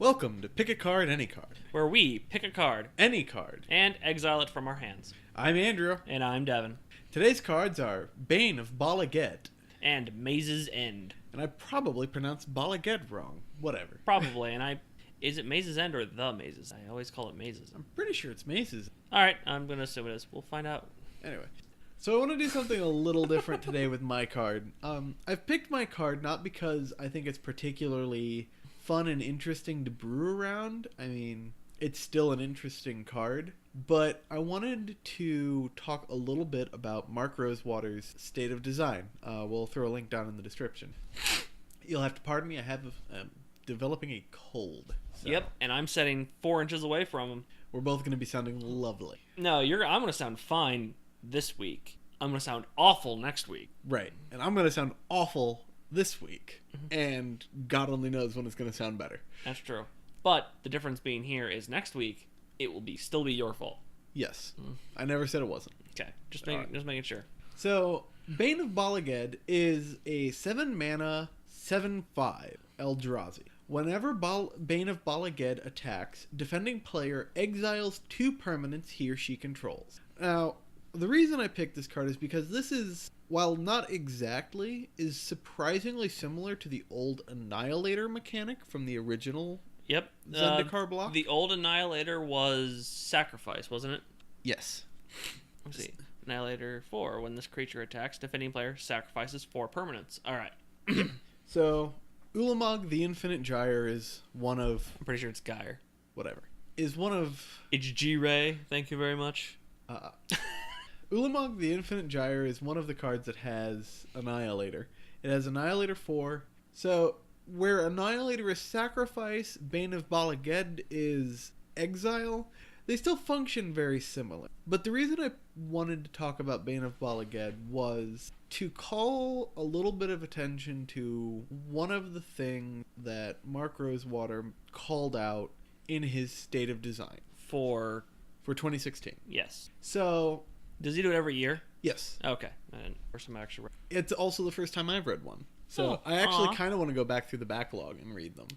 Welcome to Pick a Card, Any Card. where we pick a card Any card. and exile it from our hands. I'm Andrew. And I'm Devin. Today's cards are Bane of Bala And Maze's End. and I probably pronounced Bala wrong. Whatever. Probably. Is it Maze's End or the Maze's? I always call it Maze's. I'm pretty sure it's Mace's. Alright, I'm going to assume it is. We'll find out. Anyway. So I want to do something a little different today with my card. I've picked my card not because I think it's particularly fun and interesting to brew around. I mean, it's still an interesting card. But I wanted to talk a little bit about Mark Rosewater's State of Design. We'll throw a link down in the description. You'll have to pardon me. I have developing a cold. So Yep, and I'm sitting 4 inches away from him. we're both going to be sounding lovely. No, I'm going to sound fine this week. I'm going to sound awful next week. Right. And I'm going to sound awful this week. And God only knows when it's going to sound better. That's true. But the difference being here is next week, it will still be your fault. Yes. I never said it wasn't. Okay, just making sure. So, Bane of Balaged is a 7-mana, 7/5 Eldrazi. Whenever Bane of Balaged attacks, defending player exiles 2 permanents he or she controls. Now, the reason I picked this card is because this is, while not exactly, is surprisingly similar to the old Annihilator mechanic from the original Yep. Zendikar block. The old Annihilator was sacrifice, wasn't it? Yes. Let's see. Annihilator 4. When this creature attacks, defending player sacrifices 4 permanents. Alright. So, Ulamog the Infinite Gyre is one of... I'm pretty sure it's Gyre. whatever. Is one of... It's G-Ray. Thank you very much. Ulamog the Infinite Gyre is one of the cards that has Annihilator. It has Annihilator 4. So, where Annihilator is sacrifice, Bane of Balaged is exile, they still function very similar. But the reason I wanted to talk about Bane of Balaged was to call a little bit of attention to one of the things that Mark Rosewater called out in his State of Design For 2016. yes. So, Does he do it every year? yes. Okay. And first time I actually read. It's also the first time I've read one. So Oh, I actually aw. kind of want to go back through the backlog and read them.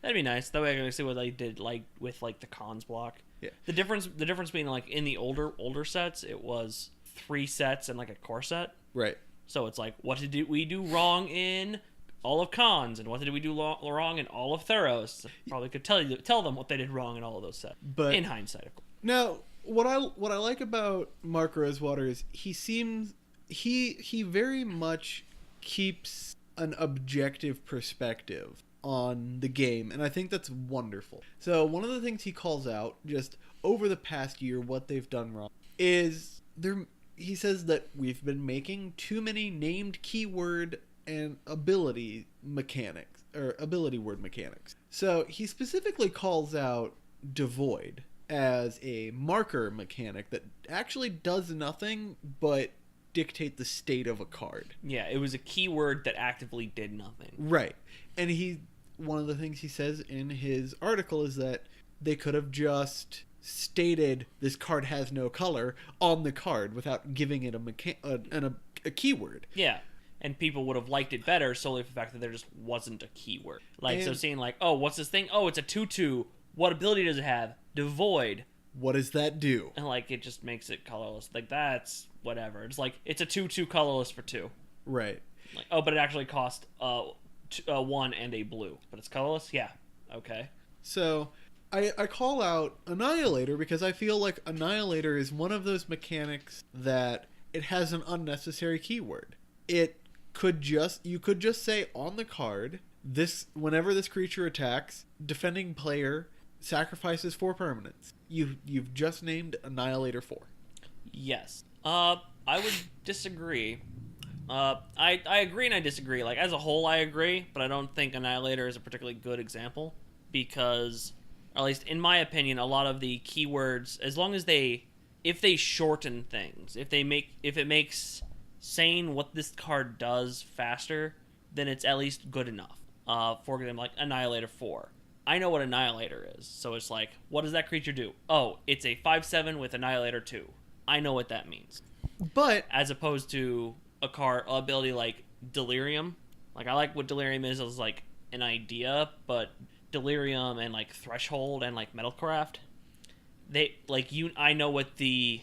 That'd be nice. That way I can see what they did with the cons block. Yeah. The difference being like in the older sets, it was 3 sets and like a core set. Right. So it's like, what did we do wrong in all of cons, and what did we do wrong in all of Theros? Probably could tell them what they did wrong in all of those sets. But In hindsight, of course. now, what I like about Mark Rosewater is he very much keeps an objective perspective on the game, and I think that's wonderful. So one of the things he calls out just over the past year, what they've done wrong, is he says that we've been making too many named keyword and ability word mechanics. So he specifically calls out devoid as a marker mechanic that actually does nothing but dictate the state of a card. Yeah, it was a keyword that actively did nothing. Right. And one of the things he says in his article is that they could have just stated this card has no color on the card without giving it a keyword. Yeah. And people would have liked it better solely for the fact that there just wasn't a keyword. So seeing like, oh, what's this thing? Oh, it's a 2/2. What ability does it have? Devoid. What does that do? And like, it just makes it colorless. Like, that's whatever. It's like, it's a 2/2 colorless for 2. Right. Like, oh, but it actually cost 1 and a blue. But it's colorless? Yeah. Okay. So I call out Annihilator because I feel like Annihilator is one of those mechanics that it has an unnecessary keyword. You could just say on the card, whenever this creature attacks, defending player sacrifices 4 permanents. You've just named Annihilator 4. Yes. I would disagree. I agree and I disagree. Like, as a whole, I agree, but I don't think Annihilator is a particularly good example because, or at least in my opinion, a lot of the keywords, as long as if they shorten things, if it makes saying what this card does faster, then it's at least good enough. For example, like Annihilator 4. I know what Annihilator is, so it's like, what does that creature do? Oh, it's a 5/7 with Annihilator 2. I know what that means. But As opposed to a ability like Delirium. Like, I like what Delirium is as like an idea, but Delirium and like Threshold and like Metalcraft, they like I know what the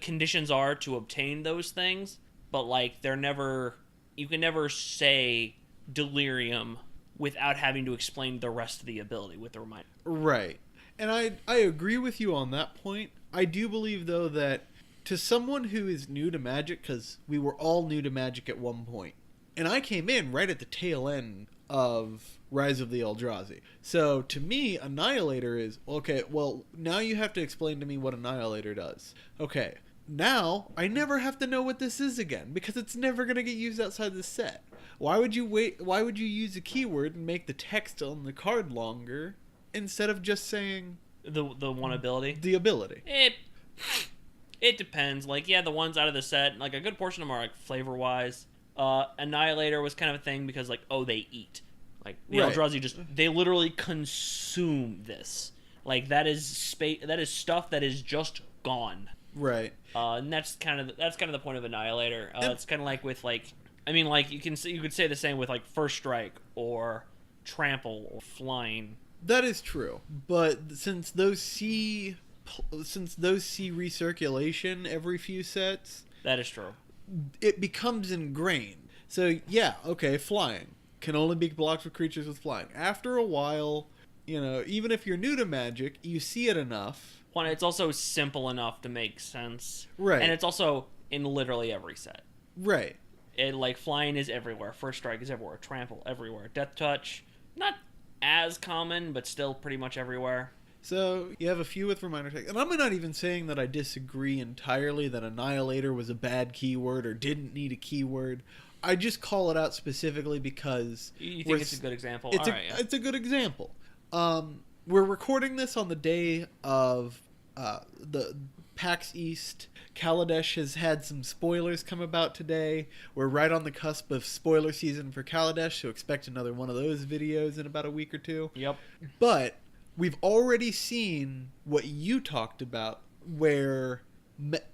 conditions are to obtain those things, but like you can never say Delirium without having to explain the rest of the ability with the reminder. Right. And I agree with you on that point. I do believe, though, that to someone who is new to Magic, because we were all new to Magic at one point, and I came in right at the tail end of Rise of the Eldrazi. So to me, Annihilator is, okay, well, now you have to explain to me what Annihilator does. Okay, now I never have to know what this is again, because it's never going to get used outside the set. Why would you use a keyword and make the text on the card longer instead of just saying the one ability? The ability. It depends. Like, yeah, the ones out of the set, like a good portion of them are like flavor wise. Annihilator was kind of a thing because like, oh, they eat. Like the Eldrazi they literally consume this. Like that is stuff that is just gone. Right. And that's kind of the point of Annihilator. It's kind of like with like, I mean, like you could say the same with like First Strike or Trample or Flying. That is true, but since those see recirculation every few sets, that is true. It becomes ingrained. So yeah, okay, flying can only be blocked with creatures with flying. After a while, even if you're new to Magic, you see it enough. One, it's also simple enough to make sense, right? And it's also in literally every set, right? Like flying is everywhere, First Strike is everywhere, Trample everywhere, Death Touch not as common, but still pretty much everywhere. So you have a few with reminder text, and I'm not even saying that I disagree entirely that Annihilator was a bad keyword or didn't need a keyword. I just call it out specifically because you think it's a good example. It's a good example. We're recording this on the day of the PAX East. Kaladesh has had some spoilers come about today. We're right on the cusp of spoiler season for Kaladesh, so expect another one of those videos in about a week or two. Yep. But we've already seen what you talked about, where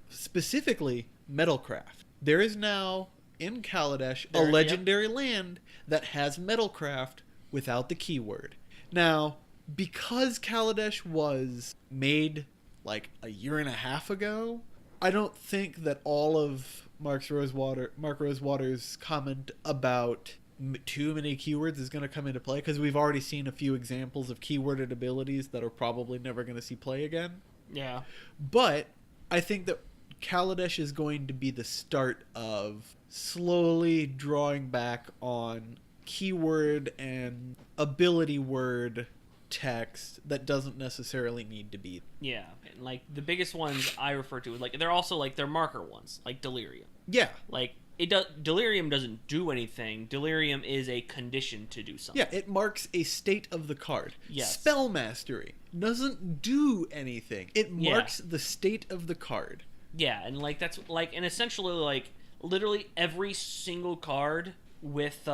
specifically Metalcraft. There is now in Kaladesh a legendary land that has Metalcraft without the keyword. Now, because Kaladesh was made like a year and a half ago, I don't think that all of Mark Rosewater's comment about too many keywords is going to come into play, because we've already seen a few examples of keyworded abilities that are probably never going to see play again. Yeah. But I think that Kaladesh is going to be the start of slowly drawing back on keyword and ability word text that doesn't necessarily need to be. Yeah, and like the biggest ones I refer to, like they're also like they're marker ones, like Delirium. Yeah, like Delirium doesn't do anything. Delirium is a condition to do something. Yeah, it marks a state of the card. Yes. Spell Mastery doesn't do anything. It marks the state of the card. Yeah, and like that's like, and essentially like literally every single card with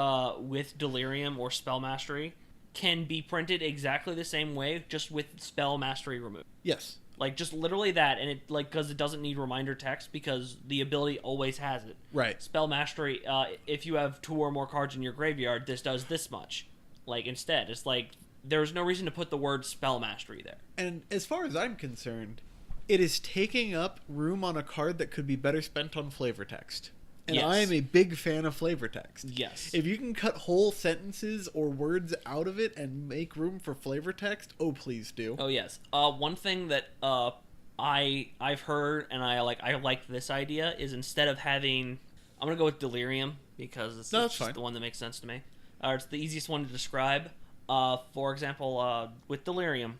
Delirium or Spell Mastery can be printed exactly the same way, just with Spell Mastery removed. Yes. Like, just literally that, and it, like, because it doesn't need reminder text, because the ability always has it. Right. Spell Mastery, if you have 2 or more cards in your graveyard, this does this much. Like, instead, it's like, there's no reason to put the word Spell Mastery there. And as far as I'm concerned, it is taking up room on a card that could be better spent on flavor text. And yes. I am a big fan of flavor text. Yes. If you can cut whole sentences or words out of it and make room for flavor text, oh, please do. Oh, yes. One thing that I've heard, and I like this idea, is instead of having... I'm going to go with Delirium, because it's just the one that makes sense to me. It's the easiest one to describe. For example, with Delirium,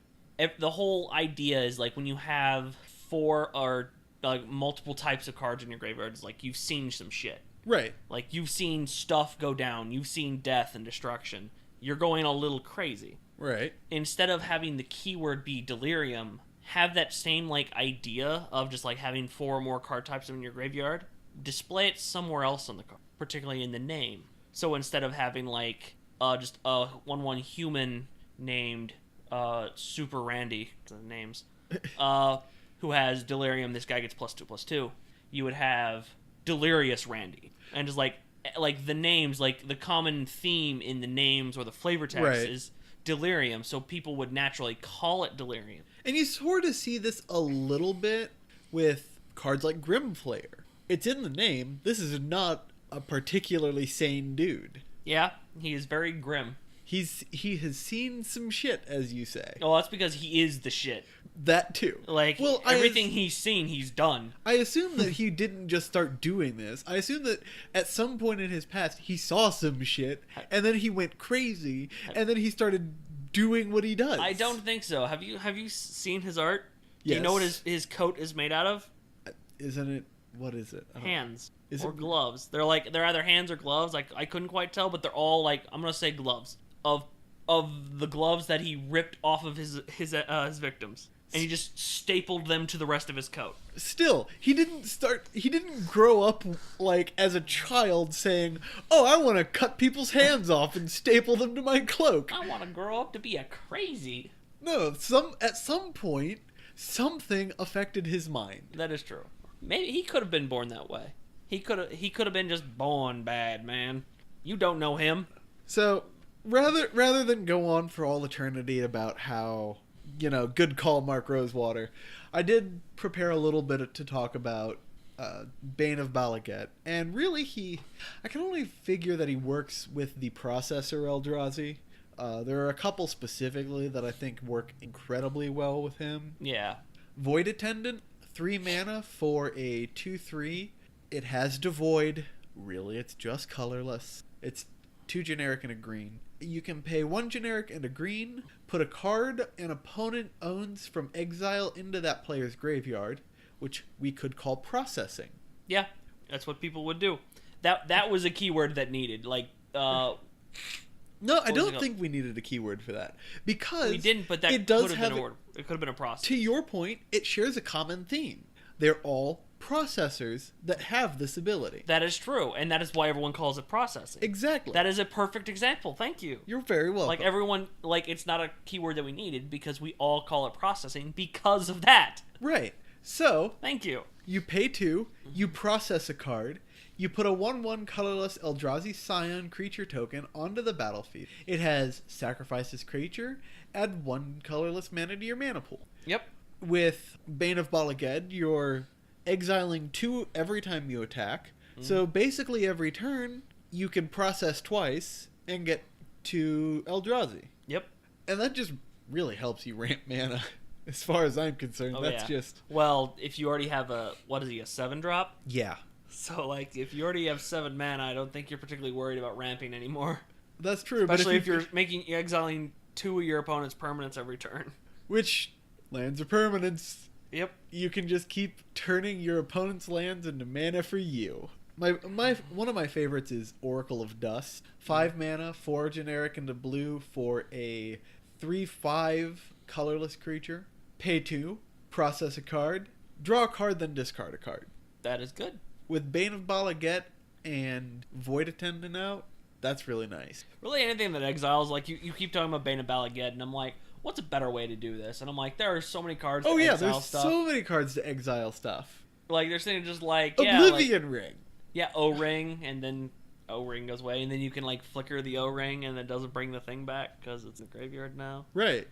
the whole idea is, like, when you have 4 or... like multiple types of cards in your graveyard, is like you've seen some shit. Right. Like you've seen stuff go down, you've seen death and destruction. You're going a little crazy. Right. Instead of having the keyword be Delirium, have that same like idea of just like having 4 or more card types in your graveyard, display it somewhere else on the card, particularly in the name. So instead of having like just a 1/1 human named Super Randy, the names, who has Delirium, this guy gets +2/+2, you would have Delirious Randy. And just like the names, like the common theme in the names or the flavor text is delirium, so people would naturally call it delirium. And you sort of see this a little bit with cards like Grimflayer. It's in the name. This is not a particularly sane dude. Yeah, he is very grim. He has seen some shit, as you say. Oh, that's because he is the shit. That too. Like, well, everything he's seen, he's done. I assume that he didn't just start doing this. I assume that at some point in his past, he saw some shit, and then he went crazy, and then he started doing what he does. I don't think so. Have you seen his art? Yes. Do you know what his coat is made out of? Isn't it? What is it? Hands. Gloves. They're either hands or gloves. I couldn't quite tell, but they're all like, I'm gonna say gloves of the gloves that he ripped off of his victims, and he just stapled them to the rest of his coat. Still, he didn't grow up like as a child saying, "Oh, I want to cut people's hands off and staple them to my cloak. I want to grow up to be a crazy." No, at some point something affected his mind. That is true. Maybe he could have been born that way. He could have been just born bad, man. You don't know him. So, rather than go on for all eternity about how, good call, Mark Rosewater, I did prepare a little bit to talk about Bane of Bala, and really I can only figure that he works with the processor Eldrazi. There are a couple specifically that I think work incredibly well with him. Yeah. Void Attendant, 3 mana for a 2/3. It has Devoid. Really, it's just colorless. It's 2 generic and a green. You can pay 1 generic and a green, put a card an opponent owns from exile into that player's graveyard, which we could call processing. Yeah, that's what people would do. That was a keyword that needed. No, I don't think we needed a keyword for that. Because we didn't, but it could have been a word. It could have been a process. To your point, it shares a common theme. They're all processors that have this ability. That is true, and that is why everyone calls it processing. Exactly. That is a perfect example. Thank you. You're very welcome. Like everyone, it's not a keyword that we needed because we all call it processing because of that. Right. So, thank you. You pay 2, you process a card, you put a 1/1 colorless Eldrazi Scion creature token onto the battlefield. It has sacrifice this creature, add 1 colorless mana to your mana pool. Yep. With Bane of Bala, you're exiling 2 every time you attack. So basically every turn, you can process twice and get 2 Eldrazi. Yep. And that just really helps you ramp mana. As far as I'm concerned, just... Well, if you already have a 7-drop? Yeah. So, if you already have 7 mana, I don't think you're particularly worried about ramping anymore. That's true. Especially if you're exiling 2 of your opponent's permanents every turn. Which, lands are permanents. Yep. You can just keep turning your opponent's lands into mana for you. One of my favorites is Oracle of Dust. 5 mana, 4 generic and a blue for a 3/5 colorless creature. Pay 2, process a card, draw a card, then discard a card. That is good. With Bane of Bala and Void Attendant out, that's really nice. Really, anything that exiles, you keep talking about Bane of Bala, and I'm like, what's a better way to do this? And I'm like, there are so many cards to exile stuff. There's so many cards to exile stuff. There's things just Oblivion Ring. Yeah, O-Ring, and then O-Ring goes away, and then you can, flicker the O-Ring, and it doesn't bring the thing back, because it's in the graveyard now. Right.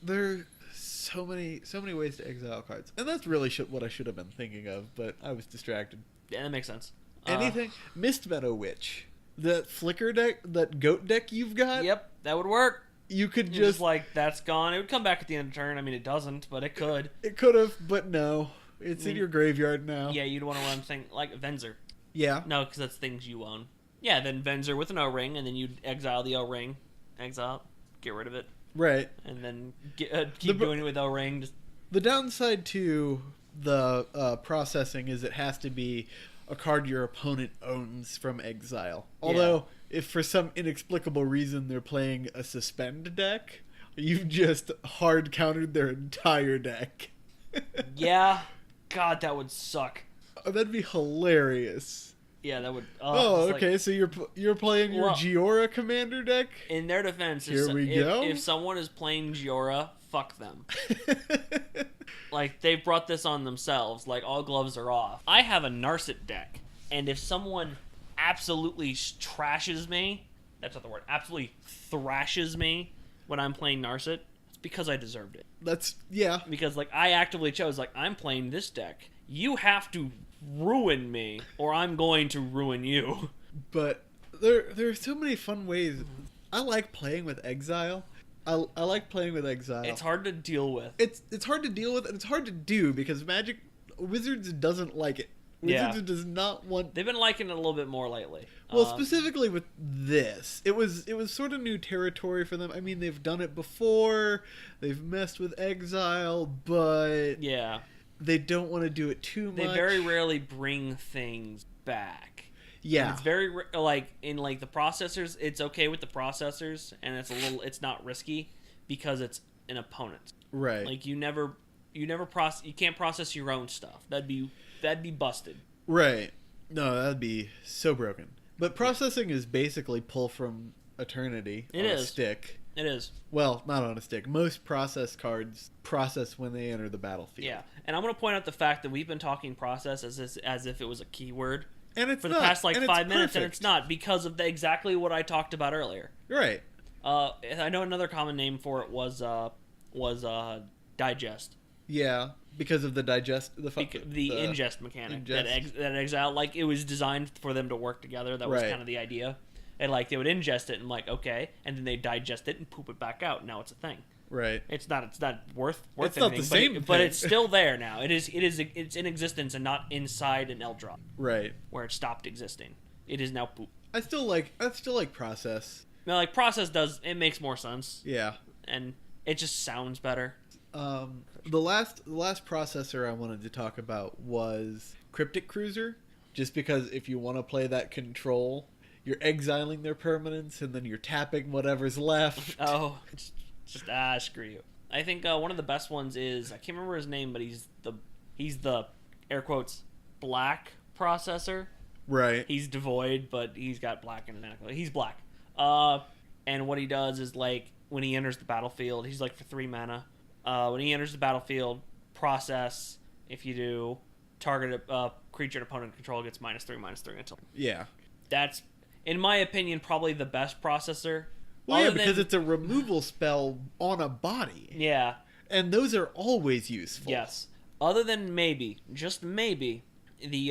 There so many ways to exile cards, and that's really what I should have been thinking of, but I was distracted. Yeah, that makes sense. Anything Mist Meadow Witch, that flicker deck, that goat deck you've got. Yep, that would work. You could just that's gone. It would come back at the end of the turn. I mean, it doesn't, but it could. It could have, but no, it's in your graveyard now. Yeah, you'd want to run thing like Venser. Yeah. No, because that's things you own. Yeah, then Venser with an O-Ring, and then you'd exile the O-Ring, get rid of it. Right. And then keep doing it with O-Ring. The downside to the processing is it has to be a card your opponent owns from exile. Although, if for some inexplicable reason they're playing a suspend deck, you've just hard countered their entire deck. Yeah. God, that would suck. Oh, that'd be hilarious. Yeah, that would... okay, so you're playing your Giora commander deck? In their defense, if someone is playing Giora, fuck them. They brought this on themselves. All gloves are off. I have a Narset deck, and if someone absolutely trashes me, that's not the word, absolutely thrashes me when I'm playing Narset, it's because I deserved it. Yeah. Because, like, I actively chose, like, I'm playing this deck. You have to ruin me, or I'm going to ruin you. But there are so many fun ways. I like playing with Exile. I like playing with Exile. It's hard to deal with. It's hard to deal with, and it's hard to do because Wizards doesn't like it. Wizards does not want. They've been liking it a little bit more lately. Well, specifically with this, it was sort of new territory for them. I mean, they've done it before. They've messed with Exile, but yeah, they don't want to do it too much. They very rarely bring things back. Yeah, and it's very like in like the processors. It's okay with the processors, and it's not risky because it's an opponent. Right. Like you can't process your own stuff. That'd be busted. Right. No, that'd be so broken. But processing is basically pull from Eternity on a stick. It is. Well, not on a stick. Most process cards process when they enter the battlefield. Yeah, and I'm going to point out the fact that we've been talking process as if it was a keyword. And it's for not. The past 5 minutes, perfect. and it's not because of exactly what I talked about earlier. Right. I know another common name for it was digest. Yeah, because of the digest, the ingest mechanic that Exile, like it was designed for them to work together. That was kind of the idea, and like they would ingest it and like okay, and then they digest it and poop it back out. Now it's a thing. Right. It's not worth it's anything. Not the same thing. But it's still there now. It's in existence and not inside an Eldrop. Right. Where it stopped existing. It is now poop. I still like process. No, like process it makes more sense. Yeah. And it just sounds better. The last processor I wanted to talk about was Cryptic Cruiser, just because if you want to play that control, you're exiling their permanents and then you're tapping whatever's left. Oh, it's just screw you. I think one of the best ones is I can't remember his name, but he's the air quotes black processor. Right. He's devoid, but he's got black in it. He's black. And what he does is like when he enters the battlefield, he's like for 3 mana. When he enters the battlefield, process. If you do, target a creature an opponent control gets -3/-3 until. Yeah. That's, in my opinion, probably the best processor. Well, yeah, because it's a removal spell on a body. Yeah. And those are always useful. Yes. Other than just maybe, the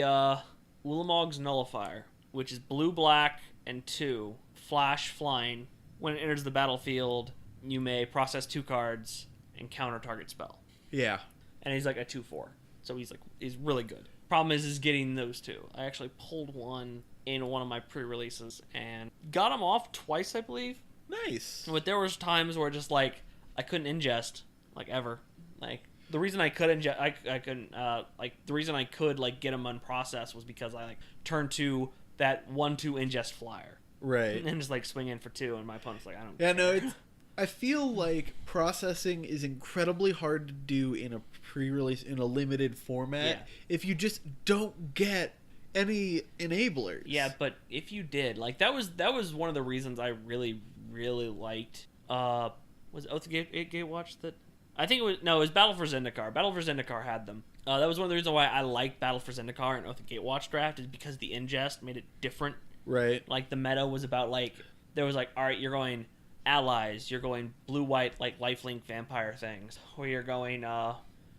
Ulamog's Nullifier, which is blue-black and 2, flash flying. When it enters the battlefield, you may process 2 cards and counter target spell. Yeah. And he's like a 2/4. So he's really good. Problem is getting those 2. I actually pulled one in one of my pre-releases and got him off twice, I believe. Nice. But there was times where just like I couldn't ingest like ever. Like the reason I could ingest I couldn't the reason I could like get him unprocessed was because I like turned to that 1/2 ingest flyer. Right. And just like swing in for 2 and my opponent's like I don't Yeah, care. no, I feel like processing is incredibly hard to do in a pre-release in a limited format if you just don't get any enablers. Yeah, but if you did, like that was one of the reasons I really liked was it Oath of Gatewatch that I think it was Battle for Zendikar. Battle for Zendikar had them. That was one of the reasons why I liked Battle for Zendikar and Oath of Gatewatch draft is because the ingest made it different. Right. Like the meta was about like there was like all right, you're going allies, you're going blue-white like lifelink vampire things, or you're going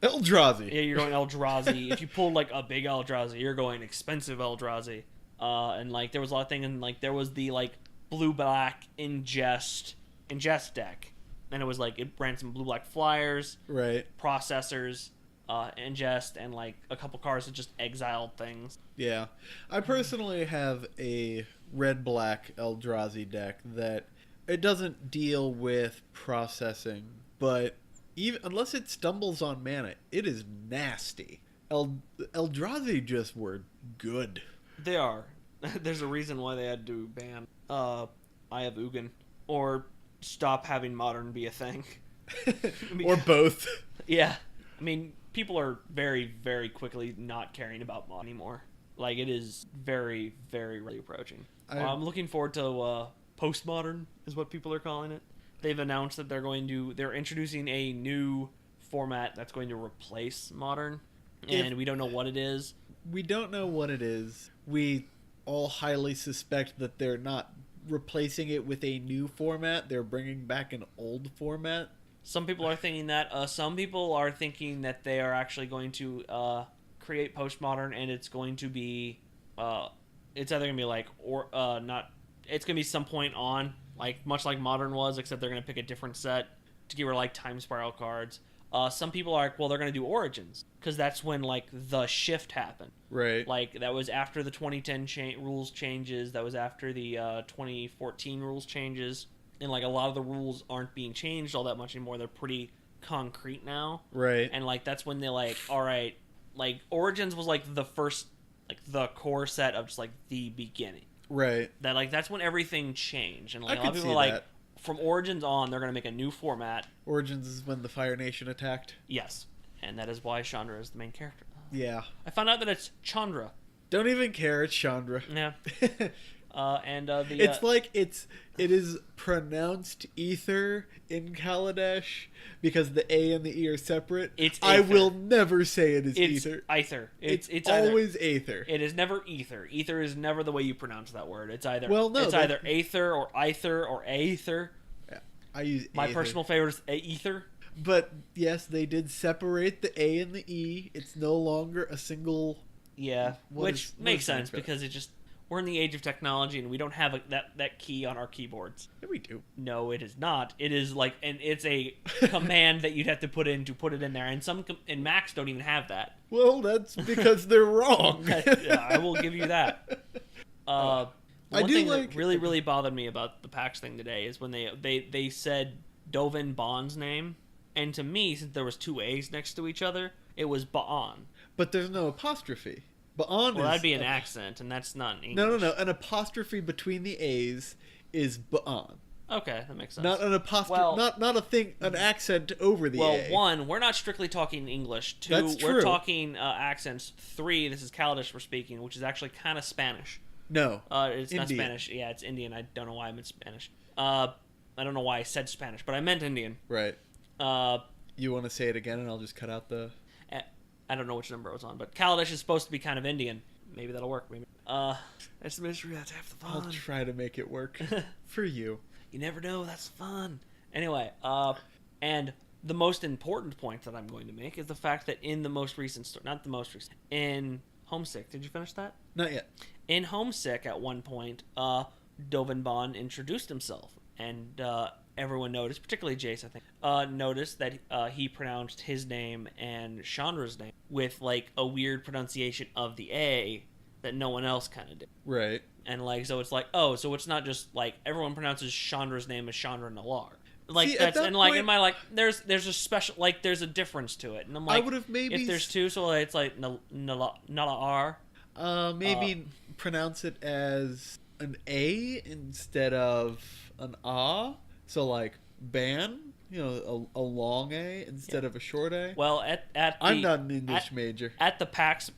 Eldrazi. Yeah, you're going Eldrazi. If you pulled like a big Eldrazi, you're going expensive Eldrazi. And like there was a lot of things, and like there was the like blue-black ingest deck, and it was like it ran some blue-black flyers, right? Processors, ingest, and like a couple cards that just exiled things. Yeah, I personally have a red-black Eldrazi deck that. It doesn't deal with processing, but even unless it stumbles on mana, it is nasty. Eldrazi just were good. They are. There's a reason why they had to ban Eye of Ugin or stop having Modern be a thing. Or both. Yeah. I mean, people are very, very quickly not caring about Modern anymore. Like, it is very, very really approaching. I'm looking forward to... Postmodern is what people are calling it. They've announced that they're introducing a new format that's going to replace Modern, and we don't know what it is. We don't know what it is. We all highly suspect that they're not replacing it with a new format. They're bringing back an old format. Some people are thinking that. Some people are thinking that they are actually going to create postmodern, and it's going to be, it's either gonna be like or not. It's gonna be some point on, like much like modern was, except they're gonna pick a different set to get rid of like time spiral cards. Some people are like, well, they're gonna do Origins because that's when like the shift happened. Right. Like that was after the 2010 rules changes. That was after the 2014 rules changes. And, like, a lot of the rules aren't being changed all that much anymore. They're pretty concrete now. Right. And, like, that's when they're like, all right, like, Origins was, like, the first, like, the core set of just, like, the beginning. Right. That, like, that's when everything changed. And, like, I a lot of could people see are like, that. from Origins on, they're going to make a new format. Origins is when the Fire Nation attacked. Yes. And that is why Chandra is the main character. Yeah. I found out that it's Chandra. Don't even care. It's Chandra. Yeah. It's like it is pronounced ether in Kaladesh because the A and the E are separate. It's I Aether. will never say it is It's ether. Aether. It's either- always Aether. It is never ether. Ether is never the way you pronounce that word. It's either It's either aether or ether or aether. I use My Aether. personal favorite is ether. But yes, they did separate the A and the E. It's no longer a single. Yeah, What which is makes the name sense for it? because it just we're in the age of technology and we don't have that key on our keyboards. Yeah, we do. No, it is not. It is like it's a command that you'd have to put in there, and and Macs don't even have that. Well, that's because they're wrong. Yeah, I will give you that. One thing like- that really bothered me about the PAX thing today is when they said Dovin Bond's name, and to me, since there was two A's next to each other, it was Baan. But there's no apostrophe. Ba'an Well, is that'd be an accent, and that's not in No. English. An apostrophe between the A's is Ba'an. Okay, that makes sense. Not an apostrophe. Well- not a thing. An accent over the Well, A. one, we're not strictly talking English. Two, That's we're true. talking accents. Three, this is Kaladesh we're speaking, which is actually kind of Spanish. No. It's not Indian. Spanish. Yeah, it's Indian. I don't know why I meant Spanish. I don't know why I said Spanish, but I meant Indian. Right. Uh, You want to say it again, and I'll just cut out the. I don't know which number it was on, but Kaladesh is supposed to be kind of Indian. Maybe that'll work. Maybe. That's the mystery. That's half the fun. I'll try to make it work for you. You never know. That's fun. Anyway, and the most important point that I'm going to make is the fact that in the most recent story, not the most recent, in Homesick, did you finish that? Not yet. In Homesick, at one point, Dovin Bond introduced himself, and everyone noticed, particularly Jace, I think, noticed that he pronounced his name and Chandra's name with, like, a weird pronunciation of the A that no one else kind of did. Right. And, like, so it's like, oh, so it's not just, like, everyone pronounces Chandra's name as Chandra Nalar. Like, See, at that's, that and, like, point- in my, like, there's a special, like, there's a difference to it. And I'm like, I would have maybe. if there's two, so it's like Nalar. Maybe pronounce it as an A instead of an A. So like Ban, a long A instead of a short A. Well, I'm not an English major. At the PAX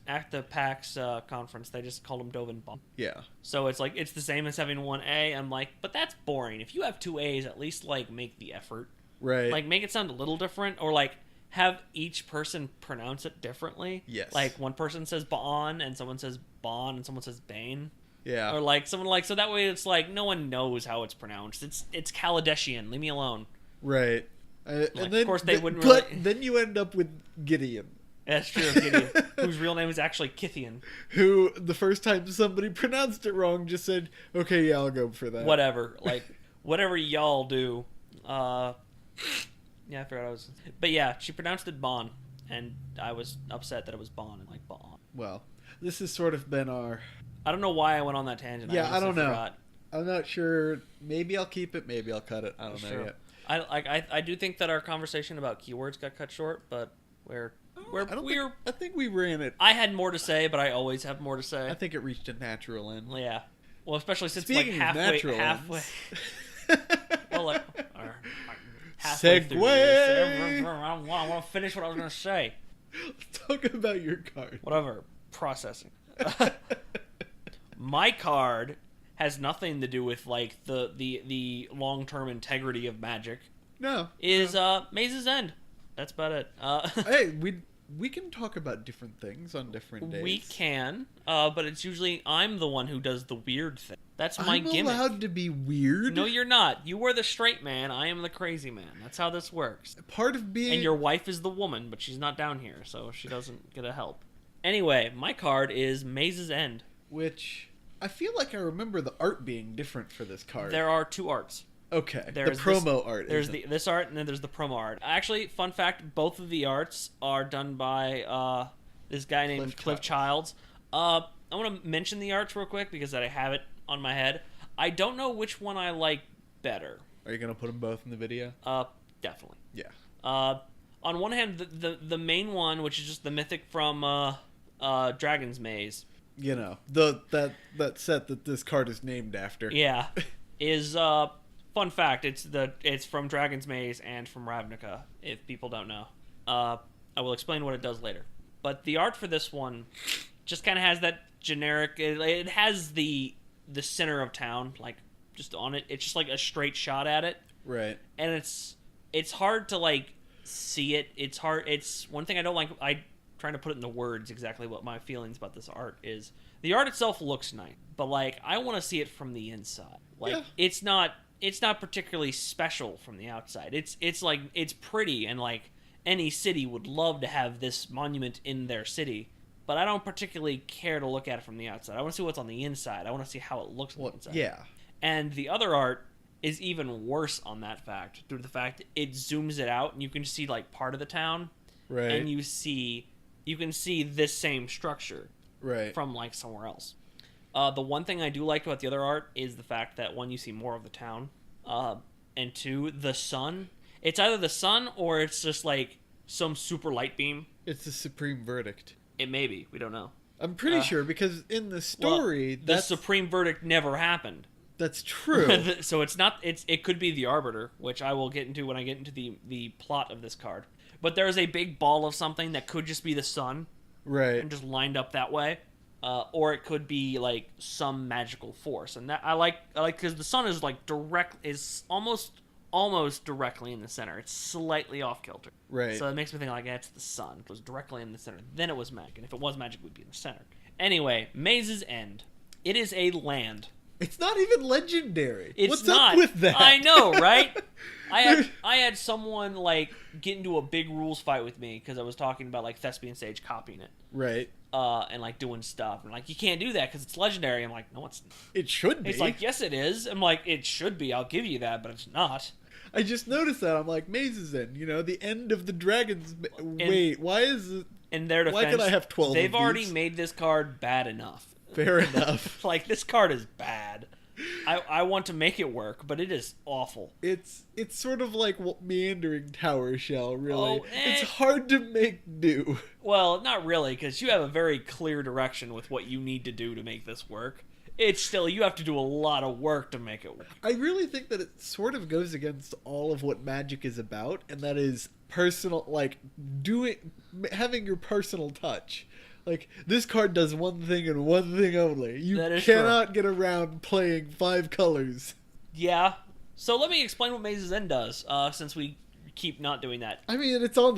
conference, they just called him Dovin Bond. Yeah. So it's like it's the same as having one A. I'm like, but that's boring. If you have two A's, at least like make the effort. Right. Like make it sound a little different, or like have each person pronounce it differently. Yes. Like one person says Baan and someone says Bon and someone says Bane. Yeah. Or like someone like so that way it's like no one knows how it's pronounced. It's Kaladeshian. Leave me alone. Right. Like, And then, of course they wouldn't But really. then you end up with Gideon, That's true. Gideon, whose real name is actually Kithian. who the first time somebody pronounced it wrong just said, "Okay, yeah, I'll go for that." Whatever. Like whatever y'all do. Yeah, I forgot I was. But yeah, she pronounced it Bon, and I was upset that it was Bon and like Bon. Well, this has sort of been our. I don't know why I went on that tangent. Yeah, I honestly don't know. forgot. I'm not sure. Maybe I'll keep it. Maybe I'll cut it. I don't know Sure. yet. I do think that our conversation about keywords got cut short, but I think we ran it. I had more to say, but I always have more to say. I think it reached a natural end. Yeah. Well, especially since Speaking like of natural halfway. ends. Well, like halfway through Segue. this, I want to finish what I was going to say. Let's talk about your card. Whatever. Processing. My card has nothing to do with like the long-term integrity of Magic. No. Is Maze's End. That's about it. Hey, we can talk about different things on different days. We can, but it's usually I'm the one who does the weird thing. That's my I'm gimmick. allowed to be weird? No, you're not. You were the straight man. I am the crazy man. That's how this works. Part of being... And your wife is the woman, but she's not down here, so she doesn't get a help. Anyway, my card is Maze's End. Which, I feel like I remember the art being different for this card. There are 2 arts. Okay, There's the promo art. There's this art, and then there's the promo art. Actually, fun fact, both of the arts are done by this guy named Cliff Childs. I want to mention the arts real quick because I have it on my head. I don't know which one I like better. Are you going to put them both in the video? Definitely. Yeah. On one hand, the main one, which is just the mythic from Dragon's Maze. You know, that set that this card is named after. Yeah. Is fun fact, it's from Dragon's Maze and from Ravnica, if people don't know. I will explain what it does later. But the art for this one just kind of has that generic... It has the center of town, like, just on it. It's just, like, a straight shot at it. Right. And it's hard to, like, see it. It's hard... It's... One thing I don't like... I'm trying to put it into words exactly what my feelings about this art is. The art itself looks nice, but, like, I want to see it from the inside. Like, yeah. It's not particularly special from the outside. It's like... It's pretty, and, like, any city would love to have this monument in their city. But I don't particularly care to look at it from the outside. I want to see what's on the inside. I want to see how it looks on the inside. Yeah. And the other art is even worse on that fact, due to the fact it zooms it out, and you can see, like, part of the town. Right. And you can see this same structure. Right. From, like, somewhere else. The one thing I do like about the other art is the fact that, one, you see more of the town. And two, the sun. It's either the sun or it's just, like, some super light beam. It's the supreme verdict. It may be. We don't know. I'm pretty sure, because in the story... Well, the supreme verdict never happened. That's true. So it's not... It could be the arbiter, which I will get into when I get into the plot of this card. But there's a big ball of something that could just be the sun. Right. And just lined up that way. Or it could be, like, some magical force. And that I like because the sun is, like, is almost directly in the center. It's slightly off kilter. Right. So it makes me think, like, it's the sun. It was directly in the center. Then it was magic. And if it was magic, it would be in the center. Anyway, Maze's End. It is a land. It's not even legendary. What's up with that? I know, right? I had someone, like, get into a big rules fight with me because I was talking about, like, Thespian Sage copying it. Right. And, like, doing stuff. And, like, you can't do that because it's legendary. I'm like, no, it's not. It should be. It's like, yes, it is. I'm like, it should be. I'll give you that, but it's not. I just noticed that. I'm like, Maze's End. You know, the end of the dragons. Wait, why is it? In their defense, why can I have 12 they've of already these? made this card bad enough. Fair enough. Like, this card is bad. I want to make it work, but it is awful. It's sort of like meandering tower shell, really. Oh, It's hard to make do. Well, not really, because you have a very clear direction with what you need to do to make this work. It's still, you have to do a lot of work to make it work. I really think that it sort of goes against all of what Magic is about, and that is personal, like, having your personal touch. Like, this card does one thing and one thing only. You cannot get around playing 5 colors. Yeah. So let me explain what Maze's End does, since we keep not doing that. I mean, it's on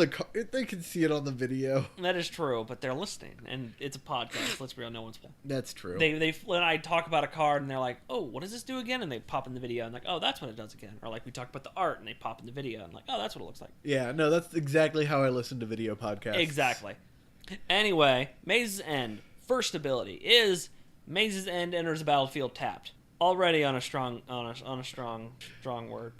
they can see it on the video. That is true, but they're listening, and it's a podcast. Let's be real, no one's playing. That's true. When I talk about a card, and they're like, oh, what does this do again? And they pop in the video, and like, oh, that's what it does again. Or like, we talk about the art, and they pop in the video, and like, oh, that's what it looks like. Yeah, no, that's exactly how I listen to video podcasts. Exactly. Anyway, Maze's End. First ability is Maze's End enters the battlefield tapped. Already on a strong word.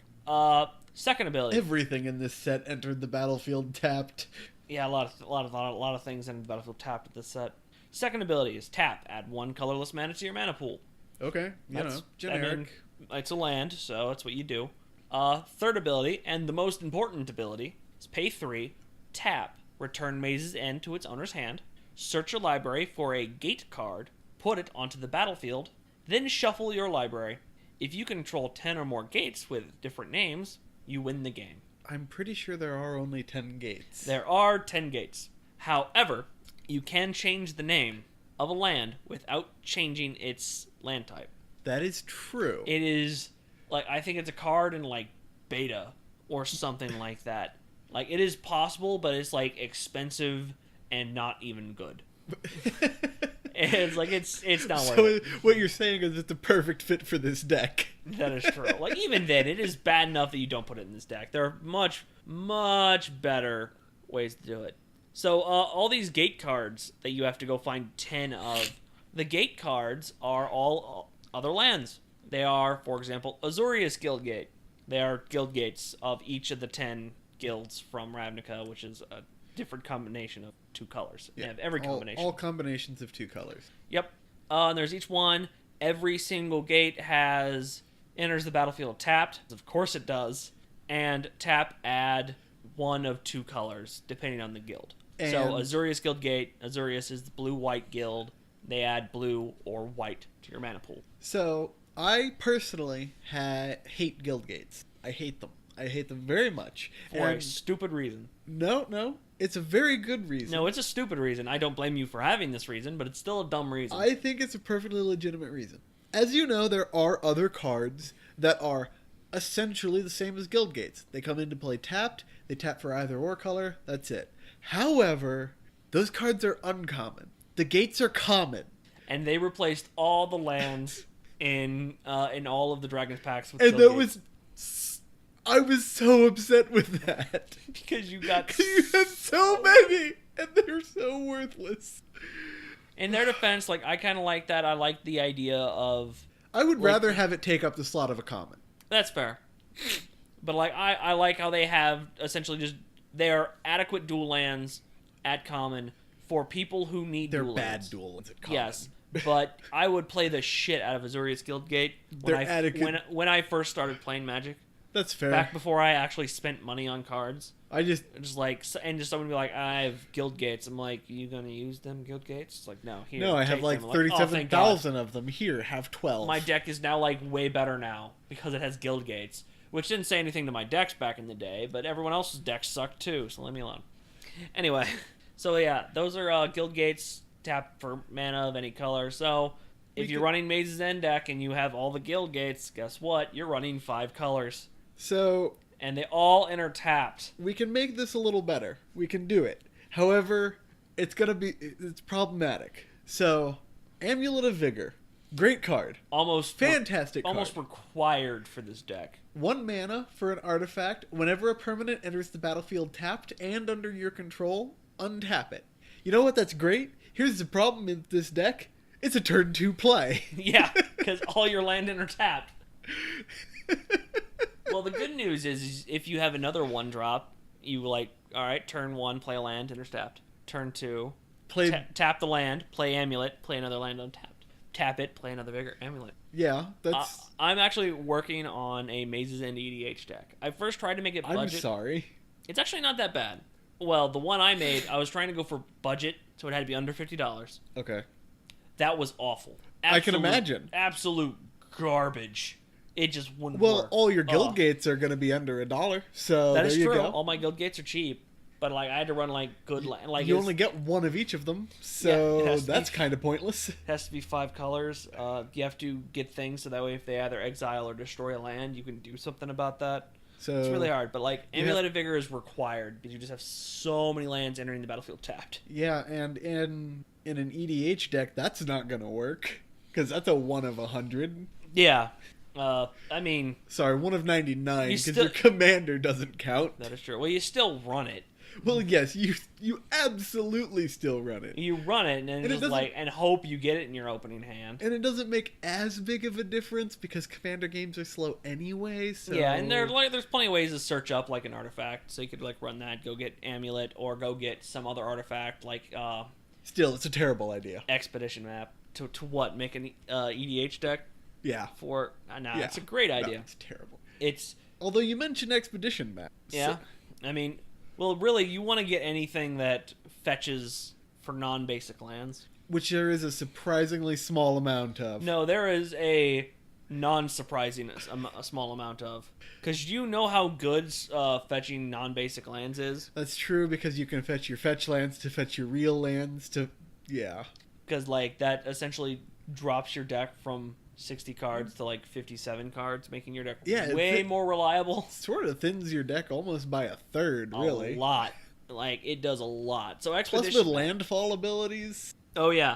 Second ability. Everything in this set entered the battlefield tapped. Yeah, a lot of things entered the battlefield tapped with this set. Second ability is tap. Add 1 colorless mana to your mana pool. Okay, generic. I mean, it's a land, so that's what you do. Third ability, and the most important ability, is pay 3, tap. Return Maze's End to its owner's hand, search your library for a gate card, put it onto the battlefield, then shuffle your library. If you control 10 or more gates with different names, you win the game. I'm pretty sure there are only 10 gates. There are 10 gates. However, you can change the name of a land without changing its land type. That is true. It is, like, I think it's a card in, like, beta or something like that. Like, it is possible, but it's, like, expensive and not even good. It's like it's not worth So it. what you're saying is it's a perfect fit for this deck. That is true. Like, even then, it is bad enough that you don't put it in this deck. There are much, much better ways to do it. So, all these gate cards that you have to go find 10 of, the gate cards are all other lands. They are, for example, Azorius Guild Gate. They are guild gates of each of the 10 guilds from Ravnica, which is a different combination of 2 colors. Yeah, They have every combination. All combinations of 2 colors. Yep. And there's each one. Every single gate enters the battlefield tapped. Of course it does. And tap, add 1 of 2 colors, depending on the guild. And so Azorius Guild Gate, Azorius is the blue-white guild. They add blue or white to your mana pool. So I personally hate guild gates. I hate them. I hate them very much. For a stupid reason. No. It's a very good reason. No, it's a stupid reason. I don't blame you for having this reason, but it's still a dumb reason. I think it's a perfectly legitimate reason. As you know, there are other cards that are essentially the same as guild gates. They come into play tapped. They tap for either or color. That's it. However, those cards are uncommon. The gates are common. And they replaced all the lands in all of the Dragon's packs with And guild that gates. I was so upset with that. Because you got... You had so many, and they're so worthless. In their defense, like, I kind of like that. I like the idea of... I would rather have it take up the slot of a common. That's fair. But, like, I like how they have essentially just... They are adequate dual lands at common for people who need They're dual bad lands. dual lands at common. Yes. But I would play the shit out of Azorius Guild Gate when I first started playing Magic. That's fair. Back before I actually spent money on cards. Just Someone be like, I have guild gates. I'm like, you gonna use them guild gates? It's like, no, here. no, I have take like them. 37,000 of them. Here, have 12. My deck is now like way better now because it has guild gates, which didn't say anything to my decks back in the day, but everyone else's decks sucked too, so leave me alone. Anyway, so yeah, those are guild gates. Tap for mana of any color. So if you're running Maze's End deck and you have all the guild gates, guess what? You're running 5 colors. So... And they all enter tapped. We can make this a little better. We can do it. However, it's problematic. So, Amulet of Vigor. Great card. Fantastic card. Almost required for this deck. 1 mana for an artifact. Whenever a permanent enters the battlefield tapped and under your control, untap it. You know what? That's great. Here's the problem with this deck. It's a turn 2 play. Yeah, because all your land enter tapped. Well, the good news is if you have another 1-drop, you all right, turn 1, play a land, enters tapped. Turn 2, tap the land, play Amulet, play another land untapped. Tap it, play another Vigor, Amulet. Yeah, that's... I'm actually working on a Maze's End EDH deck. I first tried to make it budget. I'm sorry. It's actually not that bad. Well, the one I made, I was trying to go for budget, so it had to be under $50. Okay. That was awful. I can imagine. Absolute garbage. It just wouldn't work. Well, all your guild gates are going to be under $1, so that is there you true. go. All my guild gates are cheap, but I had to run good land. You only get 1 of each of them, so that's kind of pointless. It has to be 5 colors. You have to get things so that way if they either exile or destroy a land, you can do something about that. So it's really hard, but Amulet of Vigor is required because you just have so many lands entering the battlefield tapped. Yeah, and in an EDH deck, that's not going to work because that's a 1 of 100. Yeah. I mean... Sorry, 1 of 99, because your commander doesn't count. That is true. Well, you still run it. Well, yes, you absolutely still run it. You run it, and then and hope you get it in your opening hand. And it doesn't make as big of a difference, because commander games are slow anyway, so... Yeah, and there's plenty of ways to search up, an artifact, so you could, run that, go get Amulet, or go get some other artifact, Still, it's a terrible idea. Expedition map. To what? Make an EDH deck? Yeah. It's a great idea. No, it's terrible. Although you mentioned Expedition map. Yeah. So... I mean, well, really, you want to get anything that fetches for non-basic lands. Which there is a surprisingly small amount of. No, there is a non-surprising a small amount of. Because you know how good fetching non-basic lands is? That's true, because you can fetch your fetch lands to fetch your real lands to... Yeah. Because, that essentially drops your deck from 60 cards to 57 cards, making your deck way more reliable. Sort of thins your deck almost by a third, really. A lot. It does a lot. So Expedition... Plus with landfall abilities. Oh, yeah.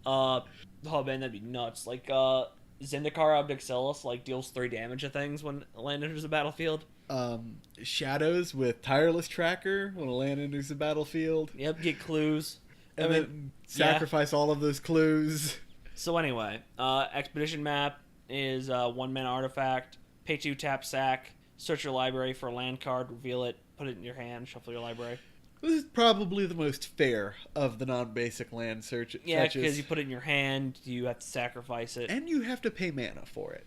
Oh man, that'd be nuts. Like Zendikar Abdixilis like deals 3 damage to things when land enters the battlefield. Shadows with Tireless Tracker when a land enters the battlefield. Yep, get clues. And then sacrifice all of those clues. So anyway, Expedition Map is 1 mana artifact. Pay 2, tap, sack. Search your library for a land card, reveal it, put it in your hand, shuffle your library. This is probably the most fair of the non-basic land searches. Yeah, because you put it in your hand, you have to sacrifice it. And you have to pay mana for it.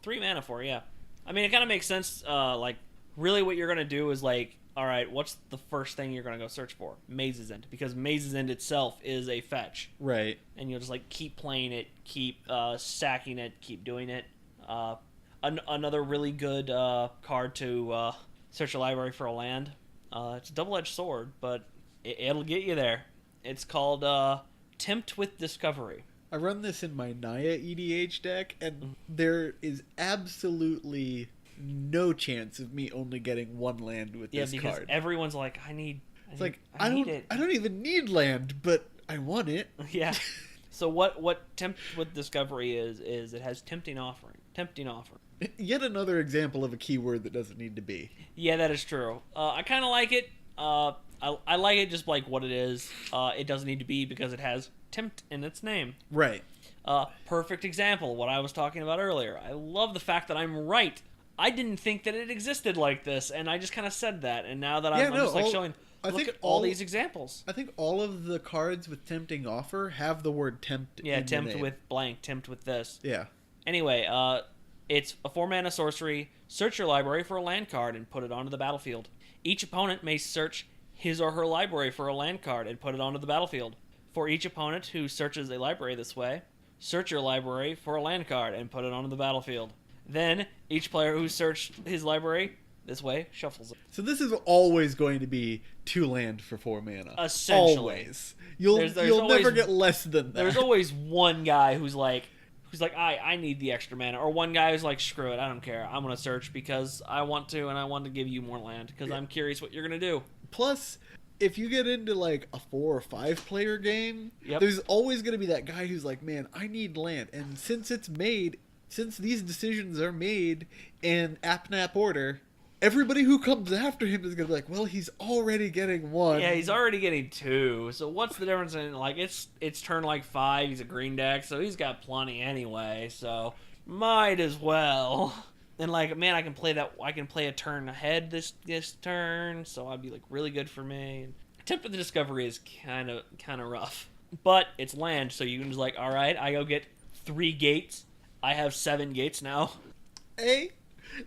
3 mana for it, yeah. I mean, it kind of makes sense. Like, really what you're going to do is, like, all right, what's the first thing you're going to go search for? Maze's End. Because Maze's End itself is a fetch. Right. And you'll just, like, keep playing it, keep sacking it, keep doing it. Another really good card to search your library for a land. It's a double-edged sword, but it'll get you there. It's called Tempt with Discovery. I run this in my Naya EDH deck, and there is absolutely no chance of me only getting 1 land with this card. Yeah, because everyone's like, I need it. I don't even need land, but I want it. Yeah. So what Tempt with Discovery is it has Tempting Offering. Tempting Offer. Yet another example of a keyword that doesn't need to be. Yeah, that is true. I kind of like it. I like it just like what it is. It doesn't need to be because it has tempt in its name. Right. Perfect example of what I was talking about earlier. I love the fact that I'm right. I didn't think that it existed like this, and I just kind of said that. And now that I'm just like showing, look at all these examples. I think all of the cards with tempting offer have the word tempt. Yeah, in tempt the name. with blank, tempt with this. Yeah. Anyway, it's a 4-mana sorcery. Search your library for a land card and put it onto the battlefield. Each opponent may search his or her library for a land card and put it onto the battlefield. For each opponent who searches a library this way, search your library for a land card and put it onto the battlefield. Then, each player who searched his library this way shuffles it. So this is always going to be 2 land for 4 mana. Essentially. Always. You'll There's never always, get less than that. There's always one guy who's like, I need the extra mana. Or one guy who's like, screw it, I don't care. I'm going to search because I want to, and I want to give you more land because I'm curious what you're going to do. Plus, if you get into like a 4 or 5 player game, Yep. there's always going to be that guy who's like, man, I need land. And since these decisions are made in app-nap order, everybody who comes after him is going to be like, well, he's already getting 1. Yeah, he's already getting 2. So what's the difference in, like, it's turn like 5, he's a green deck, so he's got plenty anyway, so might as well. And like, man, I can play a turn ahead this turn, so I'd be like really good for me. And Tempt with the Discovery is kind of rough. But it's land, so you can just like, all right, I go get 3 gates. I have 7 gates now.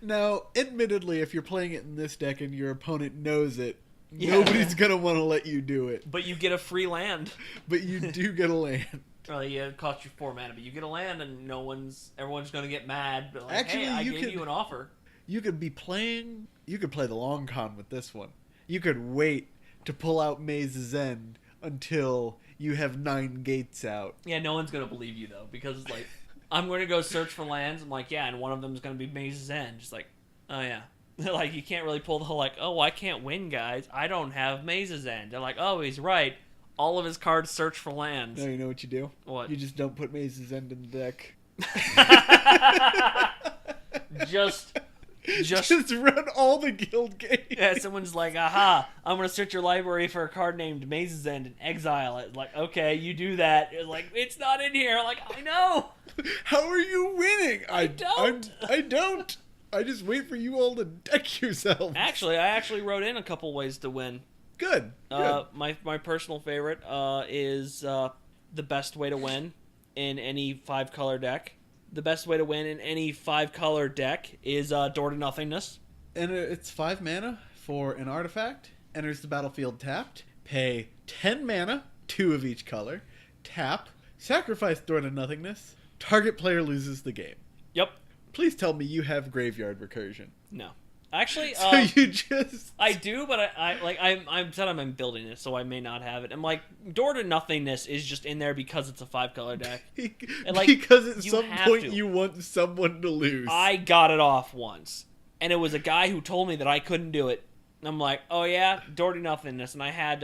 Now, admittedly, if you're playing it in this deck and your opponent knows it, nobody's going to want to let you do it. But you get a free land. But you do get a land. Well, yeah, it costs you 4 mana, but you get a land, and everyone's going to get mad. But like, Actually, hey, I gave you an offer. You could play the long con with this one. You could wait to pull out Maze's End until you have 9 gates out. Yeah, no one's going to believe you, though, because it's like, I'm going to go search for lands. I'm like, yeah, and one of them is going to be Maze's End. Just like, oh, yeah. Like, you can't really pull the whole, like, oh, I can't win, guys. I don't have Maze's End. They're like, oh, he's right. All of his cards search for lands. No, you know what you do? What? You just don't put Maze's End in the deck. Just run all the guild games. Yeah, someone's like, aha, I'm going to search your library for a card named Maze's End and exile it. Like, okay, you do that. It's like, it's not in here. Like, I know. How are you winning? I don't. I don't. I just wait for you all to deck yourselves. Actually, I wrote in a couple ways to win. Good. My personal favorite is the best way to win in any 5-color deck. The best way to win in any 5-color deck is Door to Nothingness. And it's 5 mana for an artifact. Enters the battlefield tapped. Pay 10 mana, 2 of each color. Tap. Sacrifice Door to Nothingness. Target player loses the game. Yep. Please tell me you have Graveyard Recursion. No. Actually, so you just... I do, but I'm said I'm building it, so I may not have it. I'm like, Door to Nothingness is just in there because it's a 5-color deck. And like, because at some point you want someone to lose. I got it off once, and it was a guy who told me that I couldn't do it. And I'm like, oh yeah, Door to Nothingness, and I had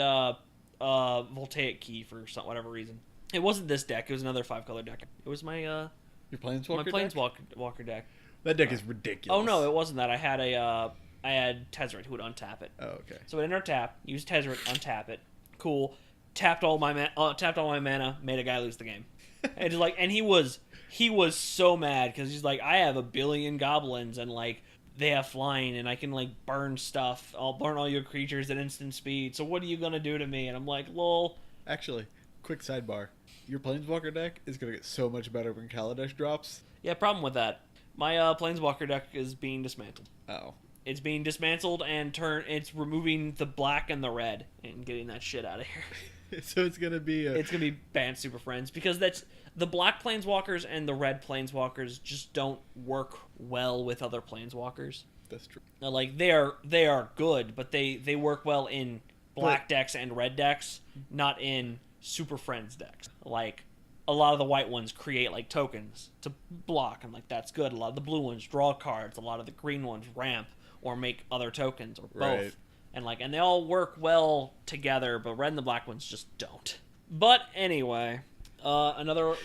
Voltaic Key for whatever reason. It wasn't this deck. It was another 5-color deck. It was my Your Planeswalker my deck? Planeswalker deck. That deck is ridiculous. Oh no, it wasn't that. I had Tezzeret who would untap it. Oh, okay. So I didn't tap. Used Tezzeret, untap it. Cool. Tapped all my mana. Made a guy lose the game. And just like, and he was so mad because he's like, I have 1 billion goblins and like they have flying and I can like burn stuff. I'll burn all your creatures at instant speed. So what are you gonna do to me? And I'm like, lol. Actually, quick sidebar. Your Planeswalker deck is gonna get so much better when Kaladesh drops. Yeah, problem with that. My Planeswalker deck is being dismantled. Oh. It's being dismantled and it's removing the black and the red and getting that shit out of here. So it's gonna be It's gonna be banned Super Friends because that's the black Planeswalkers and the red Planeswalkers just don't work well with other Planeswalkers. That's true. Now, like they are good, but they work well in black decks and red decks, not in Super Friends decks. Like a lot of the white ones create like tokens to block, and like that's good. A lot of the blue ones draw cards. A lot of the green ones ramp or make other tokens or both. Right. And they all work well together, but red and the black ones just don't. But anyway, another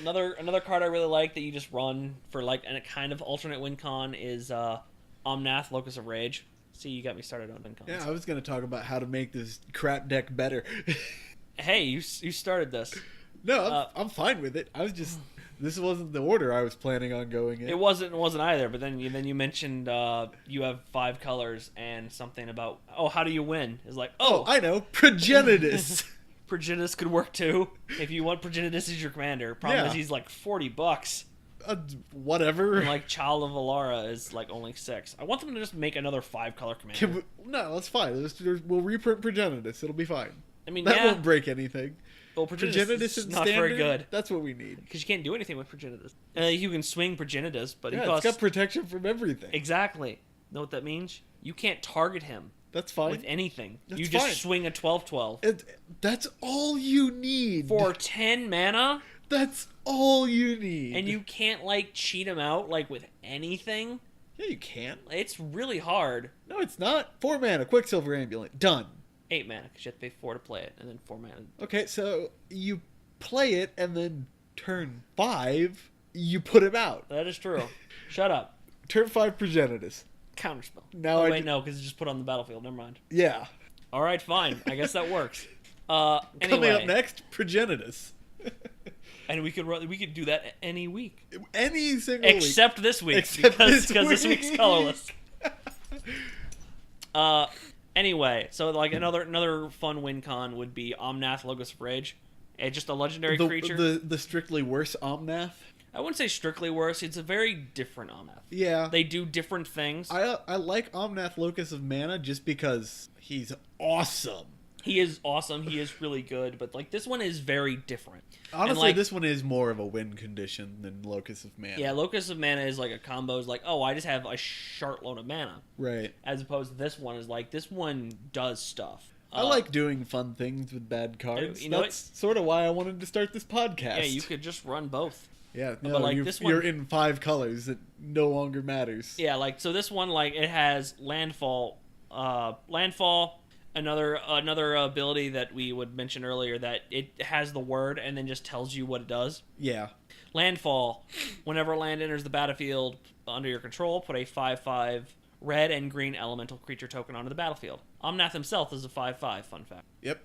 card I really like that you just run for like a kind of alternate win con is Omnath, Locus of Rage. See, you got me started on win cons. Yeah, I was gonna talk about how to make this crap deck better. Hey, you started this. No, I'm fine with it. I was just this wasn't the order I was planning on going in. It wasn't either. But then you mentioned you have 5 colors and something about how do you win? It's like I know, Progenitus. Progenitus could work too if you want Progenitus as your commander. Problem is he's like $40. Whatever. And like Child of Alara is like only 6. I want them to just make another 5-color commander. No, that's fine. We'll reprint Progenitus. It'll be fine. I mean, that won't break anything. Well, Progenitus is not standard, very good. That's what we need. Because you can't do anything with Progenitus. You can swing Progenitus, but it's got protection from everything. Exactly. Know what that means? You can't target him. That's fine. With anything. That's you just fine. swing a 12/12. That's all you need. For 10 mana? That's all you need. And you can't, like, cheat him out, like, with anything? Yeah, you can. It's really hard. No, it's not. 4 mana, Quicksilver Amulet. Done. 8 mana, because you have to pay 4 to play it, and then 4 mana. Okay, so you play it, and then turn 5, you put him out. That is true. Shut up. Turn 5 Progenitus. Counterspell. Now no, because it's just put on the battlefield. Never mind. Yeah. All right, fine. I guess that works. Coming Anyway. up next, Progenitus. And we could do that any week. Any single week. Except this week. Except because this this week's colorless. Anyway, so like another fun win con would be Omnath, Logos of Rage. It's just a legendary creature. The strictly worse Omnath. I wouldn't say strictly worse. It's a very different Omnath. Yeah. They do different things. I like Omnath Locus of Mana just because he's awesome. He is awesome. He is really good. But like this one is very different. Honestly, like, this one is more of a win condition than Locus of Mana. Yeah, Locus of Mana is like a combo. Is like, I just have a short load of mana. Right. As opposed to this one is like, this one does stuff. I like doing fun things with bad cards. That's sort of why I wanted to start this podcast. Yeah, you could just run both. Yeah, no, but like this one, you're in 5 colors. It no longer matters. Yeah, like so this one, like it has landfall, another ability that we would mention earlier that it has the word and then just tells you what it does. Yeah. Landfall. Whenever land enters the battlefield under your control, put a 5/5 red and green elemental creature token onto the battlefield. Omnath himself is a 5/5. Fun fact. Yep.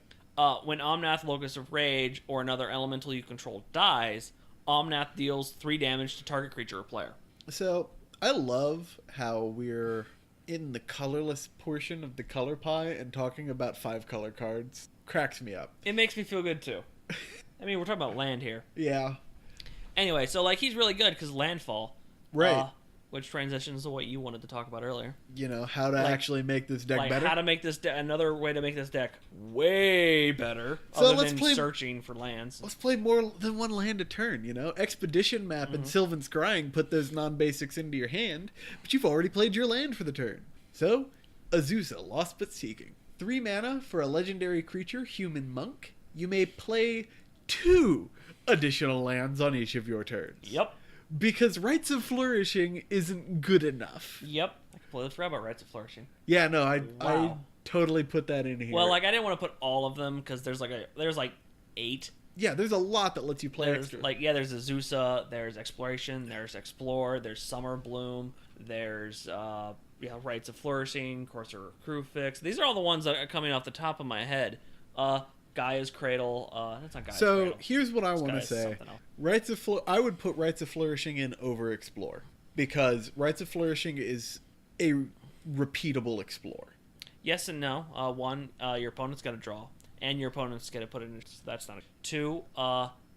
When Omnath, Locus of Rage, or another elemental you control dies, Omnath deals 3 damage to target creature or player. So, I love how we're in the colorless portion of the color pie and talking about 5-color cards. Cracks me up. It makes me feel good, too. I mean, we're talking about land here. Yeah. Anyway, so, like, he's really good because landfall. Right. Which transitions to what you wanted to talk about earlier. You know, how to actually make this deck better. How to make this another way to make this deck way better. So other than searching for lands. Let's play more than one land a turn, you know? Expedition Map and Sylvan Scrying put those non-basics into your hand, but you've already played your land for the turn. So, Azusa, Lost But Seeking. 3 mana for a legendary creature, Human Monk. You may play 2 additional lands on each of your turns. Yep. Because Rites of Flourishing isn't good enough. Yep. I completely forgot about Rites of Flourishing. Yeah, no, I totally put that in here. Well, like, I didn't want to put all of them because there's 8 Yeah, there's a lot that lets you play There's extra. there's Azusa, there's Exploration, there's Explore, there's Summer Bloom, there's Rites of Flourishing, Corsair Crew Fix. These are all the ones that are coming off the top of my head. Gaia's Cradle. That's not Gaia's So Cradle. here's what I It's want to Gaia's say. something else. I would put Rites of Flourishing in over Explore because Rites of Flourishing is a repeatable Explore. Yes and no. One, your opponent's got to draw, and your opponent's got to put it in. That's not a. Two,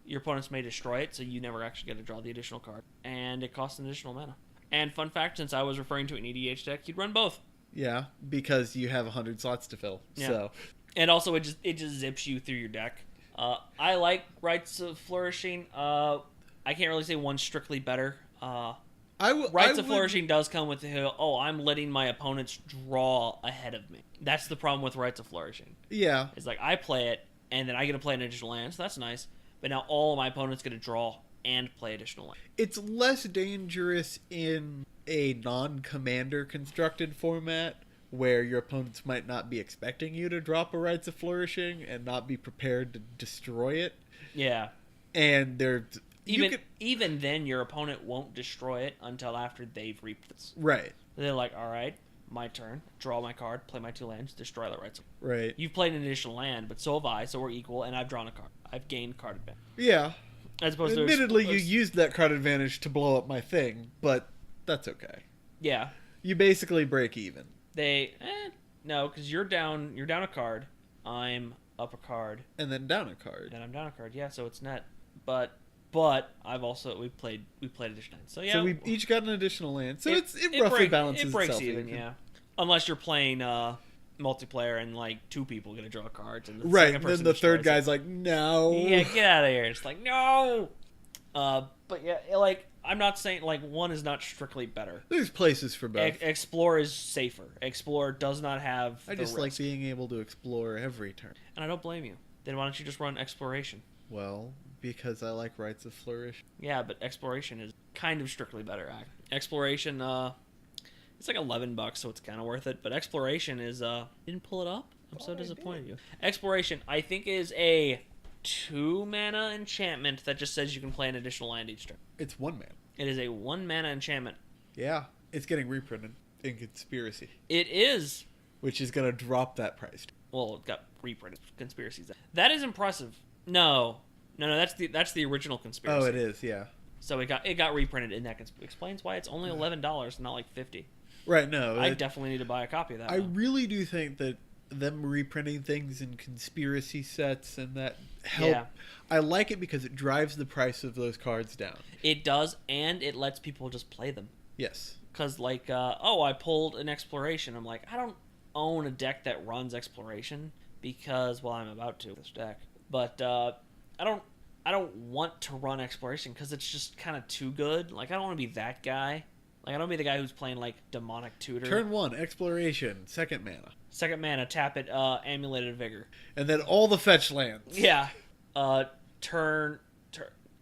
your opponents may destroy it, so you never actually get to draw the additional card, and it costs an additional mana. And fun fact, since I was referring to an EDH deck, you'd run both. Yeah, because you have 100 slots to fill. Yeah. So, and also it just zips you through your deck. I like Rites of Flourishing. I can't really say one's strictly better. Rites of Flourishing does come with the I'm letting my opponents draw ahead of me. That's the problem with Rites of Flourishing. Yeah. It's like I play it, and then I get to play an additional land, so that's nice. But now all of my opponents get to draw and play additional land. It's less dangerous in a non-commander constructed format where your opponents might not be expecting you to drop a Rites of Flourishing and not be prepared to destroy it. Yeah. And they're... Even then, your opponent won't destroy it until after they've reaped this. Right. They're like, all right, my turn. Draw my card, play my 2 lands, destroy the Rites. Right. You've played an additional land, but so have I, so we're equal, and I've drawn a card. I've gained card advantage. Yeah. As opposed Admittedly, to... you used that card advantage to blow up my thing, but that's okay. Yeah. You basically break even. No, because you're down a card. I'm up a card. And then down a card. Then I'm down a card. Yeah, so it's net. But I've also we played additional lands. So yeah. So we each got an additional land. So it balances roughly balances itself. It breaks itself even, yeah. Unless you're playing multiplayer and like 2 people get to draw cards and the right, second and person then the third destroys guy's like, no. Yeah, get out of here. It's like, no. But yeah, like I'm not saying like one is not strictly better. There's places for both. Explore is safer. Explore does not have I just like being able to explore every turn. And I don't blame you. Then why don't you just run Exploration? Well, because I like Rites of Flourish. Yeah, but Exploration is kind of strictly better. Exploration, it's like $11, so it's kind of worth it. But Exploration is, didn't pull it up? I'm so disappointed in you. Exploration, I think, is a 2-mana enchantment that just says you can play an additional land each turn. It's 1 mana. It is a 1-mana enchantment. Yeah, it's getting reprinted in Conspiracy. It is. Which is going to drop that price. Well, it got reprinted. Conspiracies. That is impressive. No, that's the original Conspiracy. Oh, it is, yeah. So it got reprinted in that. Explains why it's only $11, not like $50. Right, no. I definitely need to buy a copy of that. I really do think that them reprinting things in Conspiracy sets and that help. Yeah. I like it because it drives the price of those cards down. It does, and it lets people just play them. Yes. Because, like, I pulled an Exploration. I'm like, I don't own a deck that runs Exploration because, well, I'm about to this deck. But I don't want to run Exploration because it's just kind of too good. Like, I don't want to be that guy. Like, I don't want to be the guy who's playing, like, Demonic Tutor. Turn 1, Exploration, 2nd mana. 2nd mana, tap it, Amulet of Vigor. And then all the fetch lands. Yeah. Turn.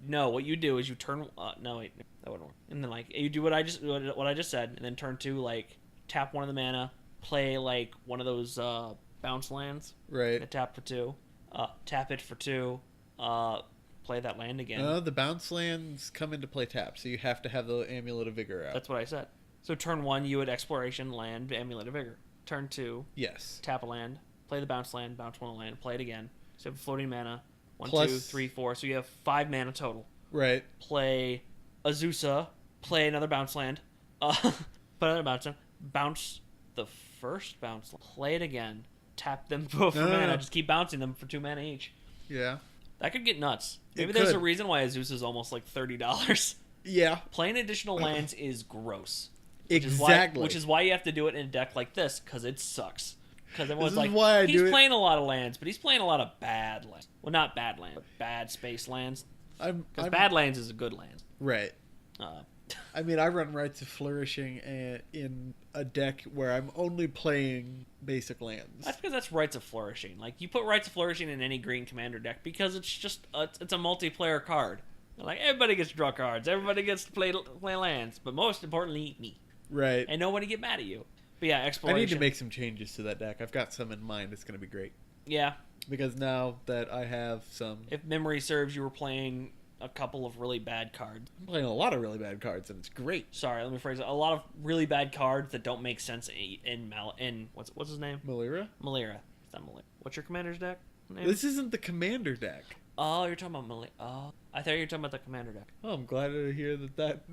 No, what you do is you turn. No, wait, that wouldn't work. And then like you do what I just said, and then turn 2, like tap 1 of the mana, play like one of those bounce lands. Right. And tap for 2. Tap it for 2. Play that land again. No, the bounce lands come into play tap, so you have to have the Amulet of Vigor out. That's what I said. So turn 1, you would Exploration, land, Amulet of Vigor. Turn 2, yes. Tap a land, play the bounce land, bounce 1 land, play it again. So you have floating mana. 1, Plus, 2, 3, 4. So you have 5 mana total. Right. Play Azusa. Play another bounce land. Play another bounce land. Bounce the first bounce land. Play it again. Tap them both for mana. Just keep bouncing them for 2 mana each. Yeah. That could get nuts. Maybe there's a reason why Azusa is almost like $30. Yeah. Playing additional lands is gross. Exactly. Which is why you have to do it in a deck like this, because it sucks. Because everyone's like, he's playing a lot of lands, but he's playing a lot of bad lands. Well, not bad lands, but bad space lands. Because bad lands is a good land. Right. I mean, I run Rites of Flourishing in a deck where I'm only playing basic lands. That's because that's Rites of Flourishing. Like, you put Rites of Flourishing in any green commander deck because it's just it's a multiplayer card. Like, everybody gets to draw cards. Everybody gets to play lands. But most importantly, me. Right. And nobody get mad at you. But yeah, Exploration. I need to make some changes to that deck. I've got some in mind. It's going to be great. Yeah. because now that I have some, If memory serves, you were playing a couple of really bad cards. I'm playing a lot of really bad cards, and it's great. Sorry, let me phrase it. A lot of really bad cards that don't make sense in what's his name? Malira? Malira. It's not Malira. What's your commander's deck name? This isn't the commander deck. Oh, you're talking about Malira. Oh, I thought you were talking about the commander deck. Oh, I'm glad to hear that.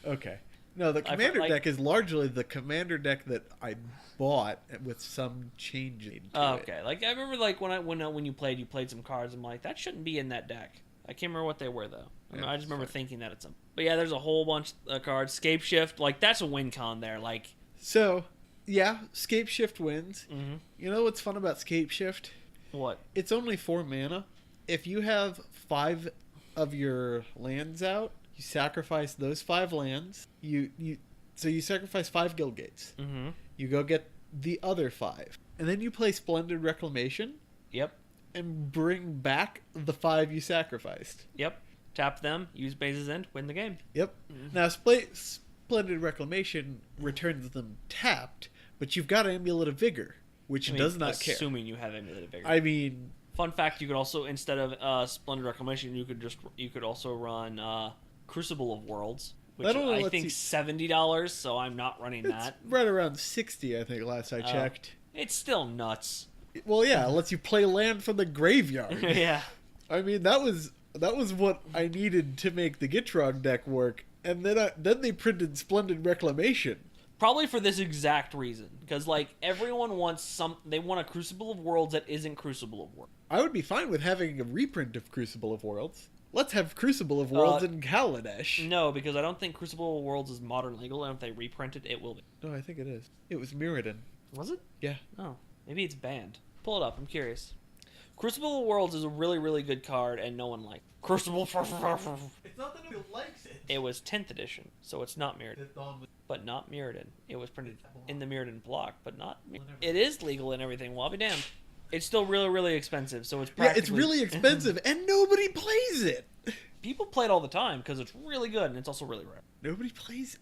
Okay. No, the commander deck is largely the commander deck that I bought with some changes. Oh, okay. Like I remember, like when you played some cards. I'm like, that shouldn't be in that deck. I can't remember what they were though. I just remember thinking that at some. But yeah, there's a whole bunch of cards. Scape Shift, like that's a win con there. Like so, yeah, Scape Shift wins. Mm-hmm. You know what's fun about Scape Shift? What? It's only 4 mana. If you have 5 of your lands out, you sacrifice those 5 lands. So you sacrifice 5 guild gates. Mm-hmm. You go get the other 5, and then you play Splendid Reclamation. Yep. And bring back the 5 you sacrificed. Yep. Tap them, use Base's End, win the game. Yep. Mm-hmm. Now, Splendid Reclamation returns them tapped, but you've got Amulet of Vigor, which does not care. Assuming you have Amulet of Vigor. I mean... Fun fact, you could also, instead of Splendid Reclamation, you could also run Crucible of Worlds, which I think $70, so I'm not running that. Right around 60, I think, last I checked. It's still nuts. Well, yeah, it lets you play land from the graveyard. Yeah. I mean, that was what I needed to make the Gitrog deck work, and then they printed Splendid Reclamation. Probably for this exact reason, because like everyone wants they want a Crucible of Worlds that isn't Crucible of Worlds. I would be fine with having a reprint of Crucible of Worlds. Let's have Crucible of Worlds in Kaladesh. No, because I don't think Crucible of Worlds is modern legal, and if they reprint it, it will be. No, I think it is. It was Mirrodin. Was it? Yeah. Oh, maybe it's banned. Pull it up. I'm curious. Crucible of Worlds is a really, really good card, and no one likes it. Crucible. It's not that nobody likes it. It was 10th edition, so it's not Mirrodin. But not Mirrodin. It was printed in the Mirrodin block, but not. It is legal and everything. Well, I'll be damned. It's still really, really expensive, so it's practically... Yeah, it's really expensive, and nobody plays it. People play it all the time because it's really good, and it's also really rare. Nobody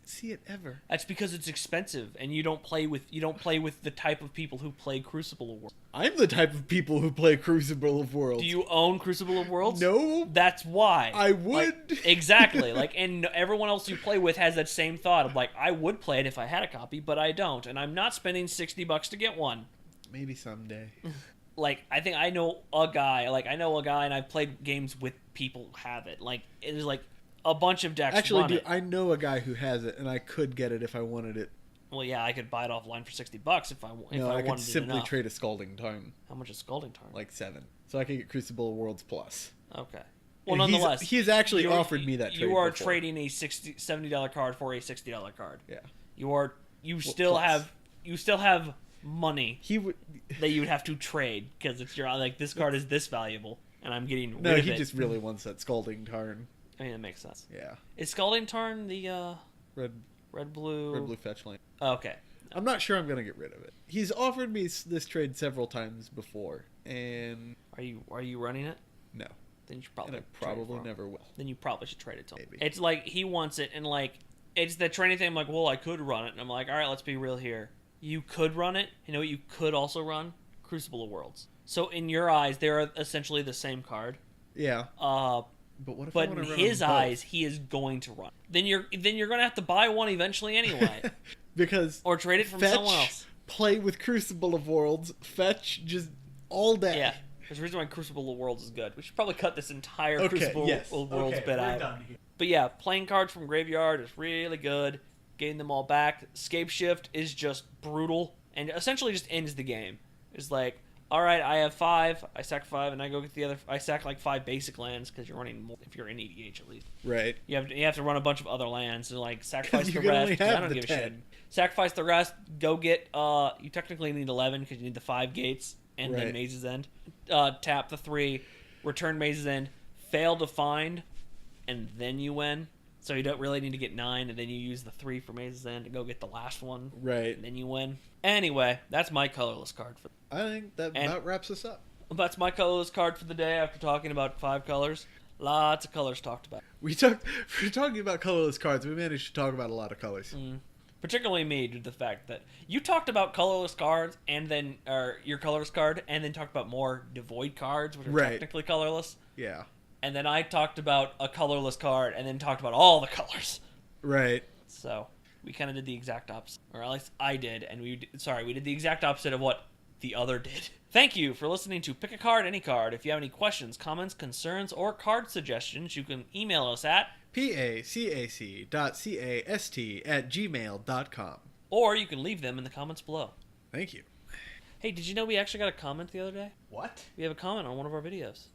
see it ever. That's because it's expensive, and you don't play with the type of people who play Crucible of Worlds. I'm the type of people who play Crucible of Worlds. Do you own Crucible of Worlds? No. That's why. I would. Exactly. And everyone else you play with has that same thought of like, I would play it if I had a copy, but I don't, and I'm not spending $60 to get one. Maybe someday. Like, I think I know a guy, and I've played games with people who have it. Like, it is like a bunch of decks. Actually, I know a guy who has it, and I could get it if I wanted it. Well, yeah, I could buy it offline for $60 if I wanted I could it simply enough. trade a Scalding Tarn. How much is Scalding Tarn? Like 7. So I could get Crucible of Worlds Plus. Okay. Well, And nonetheless, he's actually offered me that trade You are before. trading a $70 card for a $60 card. Yeah. You still have money He would. that you would have to trade because it's your like this card is this valuable and I'm getting rid No, of he it. just really wants that Scalding Tarn. I mean, that makes sense. Yeah. Is Scalding Tarn the Red blue fetch lane. Okay. I'm not sure I'm gonna get rid of it. He's offered me this trade several times before, and Are you running it? no, Then you should probably and I probably never will. Then you probably should trade it to him. Maybe. It's like he wants it, and like it's the training thing. I'm like, well, I could run it, and I'm like, all right, let's be real here. You could run it. You know what you could also run? Crucible of Worlds. So in your eyes, they're essentially the same card. Yeah. But what if I But wanna in run his them both? eyes, he is going to run. Then you're gonna have to buy one eventually anyway, Because or trade it from fetch, someone else. Play with Crucible of Worlds, fetch just all day. Yeah, there's a reason why Crucible of Worlds is good. We should probably cut this entire Okay, Crucible yes. of Worlds Okay, bit we're out. done here. But yeah, playing cards from graveyard is really good. Getting them all back. Scape Shift is just brutal and essentially just ends the game. It's like, all right, I have 5. I sack 5, and I go get the other. I sack like 5 basic lands because you're running more if you're in EDH at least. Right. You have to run a bunch of other lands and like sacrifice You the can only rest. 'Cause I have don't the give a 10. shit. Sacrifice the rest. Go get. You technically need 11 because you need the 5 gates and then Right. Maze's End. Tap the 3, return Maze's End, fail to find, and then you win. So you don't really need to get 9, and then you use the 3 for Maze's End to go get the last one. Right. And then you win. Anyway, that's my colorless card for. I think that about wraps us up. That's my colorless card for the day. After talking about 5 colors, lots of colors talked about. We're talking about colorless cards. We managed to talk about a lot of colors. particularly me, due to the fact that you talked about colorless cards and then, or your colorless card, and then talked about more devoid cards, which are Right. technically colorless. Yeah. And then I talked about a colorless card, and then talked about all the colors. Right. So we kind of did the exact opposite, or at least I did, and we did the exact opposite of what the other did. Thank you for listening to Pick a Card, Any Card. If you have any questions, comments, concerns, or card suggestions, you can email us at pacac.cast@gmail.com. or you can leave them in the comments below. Thank you. Hey, did you know we actually got a comment the other day? What? We have a comment on one of our videos.